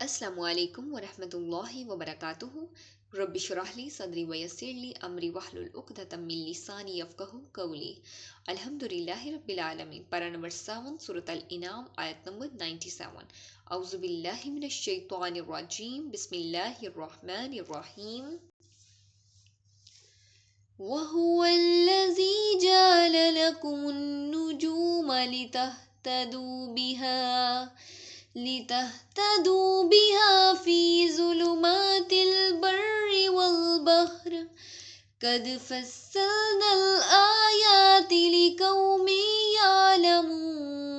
अस्सलामु अलैकुम वरहमतुल्लाहि वबरकातुहु। रब्बि इश्रह ली सदरी वयस्सिर ली अमरी वहलुल उक़दतम मिन लिसानी यफ़क़हू क़ौली। अल्हम्दुलिल्लाहि रब्बिल आलमीन। पारा नंबर 7 सूरत अल-इनाम आयत नंबर 97। औज़ु बिल्लाहि मिनश शैतानिर रजीम। बिस्मिल्लाहिर रहमानिर रहीम। वहुवल्लज़ी जअल लकुमुन नुजूम लितहतदू बिहा फी ज़ुलुमातिल बर्रि वल बहर क़द फ़स्सलनल आयाति लिक़ौमिन यालमून।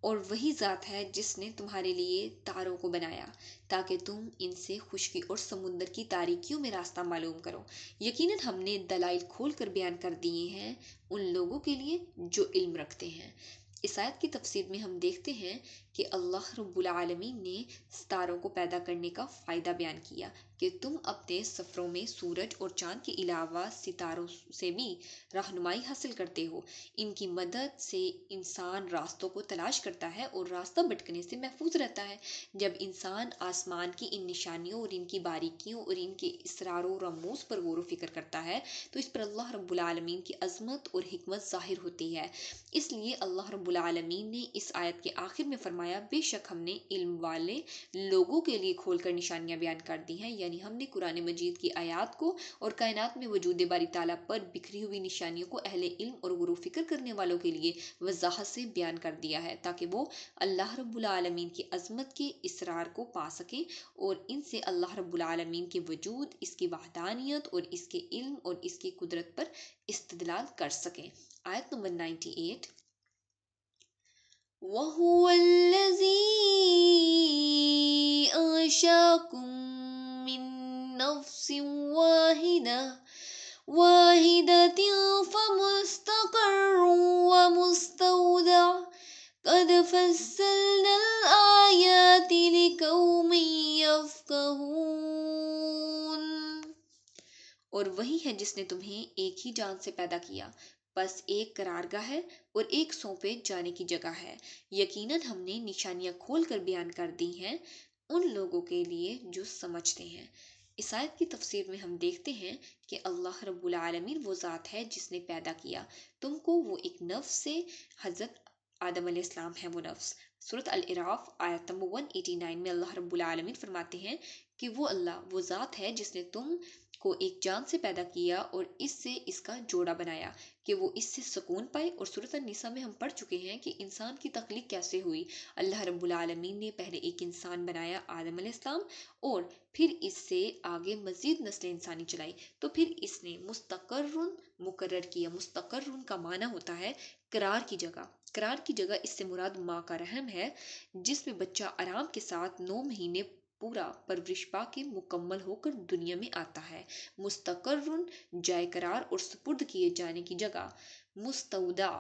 और वही ज़ात है जिसने तुम्हारे लिए तारों को बनाया ताकि तुम इनसे खुशकी और समुद्र की तारीकियों में रास्ता मालूम करो। यकीनन हमने दलाइल खोल कर बयान कर दिए हैं उन लोगों के लिए जो इल्म रखते हैं। इस आयत की तफसीर में हम देखते हैं कि अल्लाह रब्बुल आलमीन ने सितारों को पैदा करने का फ़ायदा बयान किया कि तुम अपने सफ़रों में सूरज और चाँद के अलावा सितारों से भी रहनुमाई हासिल करते हो। इनकी मदद से इंसान रास्तों को तलाश करता है और रास्ता भटकने से महफूज रहता है। जब इंसान आसमान की इन निशानियों और इनकी बारीकियों और इनके इसरार और रमूज पर गौर व फिक्र करता है तो इस पर अल्लाह रब्बुल आलमीन की अज़मत और हिकमत ज़ाहिर होती है। इसलिए अल्लाह रब्बुल आलमीन ने इस आयत के आखिर में फरमाया, बेशक हमने इल्म वाले लोगों के लिए खोलकर निशानियां बयान कर दी हैं। यानी हमने कुरान मजीद की आयत को और कायनात में वजूद बारी ताला पर बिखरी हुई निशानियों को अहले इल्म और गुरु फिक्र करने वालों के लिए वजाहत से बयान कर दिया है ताकि वो अल्लाह रब्बुल आलमीन की अज़मत के इसरार को पा सके और इनसे अल्लाह रब्बुल आलमीन के वजूद, इसकी वहदानियत और इसके इल्म और इसकी कुदरत पर इस्तदलाल कर सकें। आयत नंबर 98। वहुवल्लज़ी अंशाकुम मिन नफ्सिन वाहिदतिन फमुस्तक़र्रुन व मुस्तौदा क़द फ़स्सलनल आयाति लिक़ौमिन यफ़क़हून। और वही है जिसने तुम्हें एक ही जान से पैदा किया, बस एक करारगाह है और एक सौंपे जाने की जगह है। यकीनन हमने निशानियां खोल कर बयान कर दी हैं उन लोगों के लिए जो समझते हैं। इस आयत की तफसीर में हम देखते हैं कि अल्लाह रब्बुल आलमीन वो ज़ात है जिसने पैदा किया तुमको वो एक नफ्स से। हज़रत आदम अलैहिस्सलाम है वो नफ्स। सूरत अल-इराफ आयत नंबर 189 में अल्लाह रब्बुल आलमीन फरमाते हैं कि वो अल्लाह वो ज़ात है जिसने तुम को एक जान से पैदा किया और इससे इसका जोड़ा बनाया कि वो इससे सुकून पाए। और सूरत अन-निसा में हम पढ़ चुके हैं कि इंसान की तख्लीक कैसे हुई। अल्लाह रब्बुल आलमीन ने पहले एक इंसान बनाया आदम अलैहिस्सलाम और फिर इससे आगे मजीद नस्ल इंसानी चलाई तो फिर इसने मुस्तक़र्रुन मुकर्रर किया। मुस्तक़र्रुन का माना होता है करार की जगह। करार की जगह इससे मुराद माँ का रहम है जिसमें बच्चा आराम के साथ 9 महीने पूरा परवरिश पा के मुकम्मल होकर दुनिया में आता है। मुस्तक़र्रुन जाए करार और सुपुर्द किए जाने की जगह। मुस्तौदा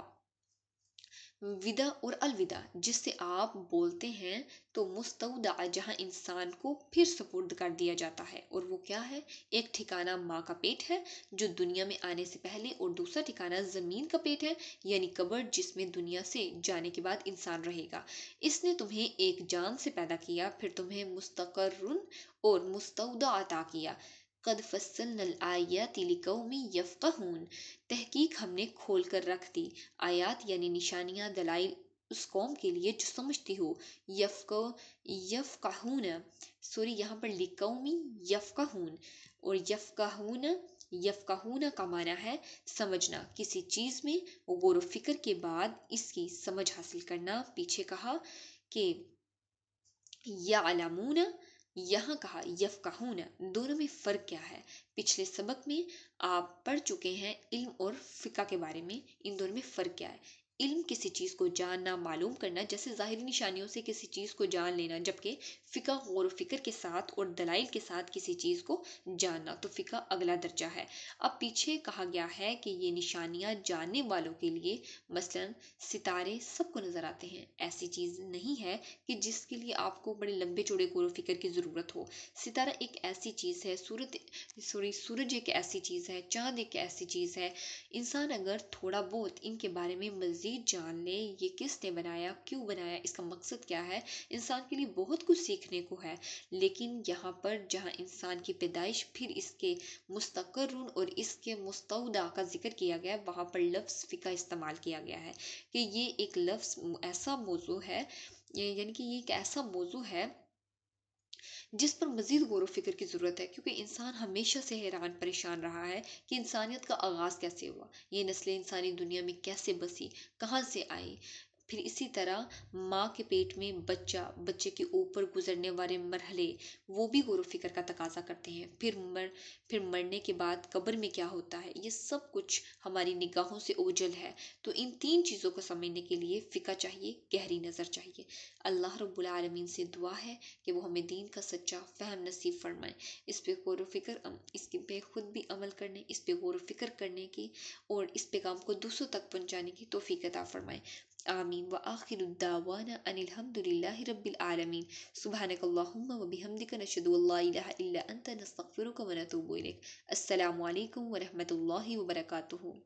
विदा और अलविदा जिससे आप बोलते हैं तो मुस्तौदा जहाँ इंसान को फिर सुपुर्द कर दिया जाता है। और वो क्या है? एक ठिकाना माँ का पेट है जो दुनिया में आने से पहले और दूसरा ठिकाना ज़मीन का पेट है यानी कब्र जिसमें दुनिया से जाने के बाद इंसान रहेगा। इसने तुम्हें एक जान से पैदा किया फिर तुम्हें मुस्तक़र्रुन और मुस्तौदा अता किया। क़द फ़स्सलनल आयाति लिक़ौमिन यफ़क़हून। तहकीक हमने खोल कर रख दी आयात यानी निशानियां दलाइल उस कौम के लिए जो समझती हो। यफ़क़हून सॉरी यहाँ पर लिक़ौमिन यफ़क़हून और यफ़क़हून का माना है समझना, किसी चीज़ में गौर व फिक्र के बाद इसकी समझ हासिल करना। पीछे कहा कि यालमून, यहाँ कहा यफ़क़हून। दोनों में फ़र्क क्या है? पिछले सबक में आप पढ़ चुके हैं इल्म और फ़िक़्ह के बारे में। इन दोनों में फ़र्क क्या है? इल्म किसी चीज़ को जानना, मालूम करना, जैसे ज़ाहिरी निशानियों से किसी चीज़ को जान लेना, जबकि फ़िक़्ह गौर व फिक्र के साथ और दलाइल के साथ किसी चीज़ को जानना, तो फ़िक़्ह अगला दर्जा है। अब पीछे कहा गया है कि ये निशानियाँ जानने वालों के लिए, मसलन सितारे सबको नज़र आते हैं। ऐसी चीज़ नहीं है कि जिसके लिए आपको बड़े लंबे चौड़े गौर व फिक्र की ज़रूरत हो। सितारा एक ऐसी चीज़ है, सूरज एक ऐसी चीज़ है, चाँद एक ऐसी चीज़ है। इंसान अगर थोड़ा बहुत इनके बारे में مزید جان لیں یہ کس نے بنایا، کیوں بنایا، اس کا مقصد کیا ہے، انسان کے لیے بہت کچھ سیکھنے کو ہے۔ لیکن یہاں پر جہاں انسان کی پیدائش، پھر اس کے مستقرن اور اس کے مستودع کا ذکر کیا گیا، وہاں پر لفظ فقہ استعمال کیا گیا ہے کہ یہ ایک لفظ ایسا موضوع ہے، یعنی کہ یہ ایک ایسا موضوع ہے جس پر مزید غور و فکر کی ضرورت ہے، کیونکہ انسان ہمیشہ سے حیران پریشان رہا ہے کہ انسانیت کا آغاز کیسے ہوا، یہ نسل انسانی دنیا میں کیسے بسی، کہاں سے آئی۔ پھر اسی طرح ماں کے پیٹ میں بچہ، بچے کے اوپر گزرنے والے مرحلے، وہ بھی غور و فکر کا تقاضا کرتے ہیں۔ پھر مرنے کے بعد قبر میں کیا ہوتا ہے، یہ سب کچھ ہماری نگاہوں سے اوجھل ہے۔ تو ان تین چیزوں کو سمجھنے کے لیے فقہ چاہیے، گہری نظر چاہیے۔ اللہ رب العالمین سے دعا ہے کہ وہ ہمیں دین کا سچا فہم نصیب فرمائے، اس پہ غور و فکر، اس پہ خود بھی عمل کرنے، اس پہ غور و فکر کرنے کی اور اس پیغام کو دوسروں تک پہنچانے کی توفیق عطا فرمائے۔ آمین وآخر الدعوانا ان الحمد للہ رب العالمین۔ سبحانک اللہم وبحمدک، نشہد ان لا الہ الا انت، نستغفرک ونتوب الیک۔ السلام علیکم ورحمۃ اللہ وبرکاتہ۔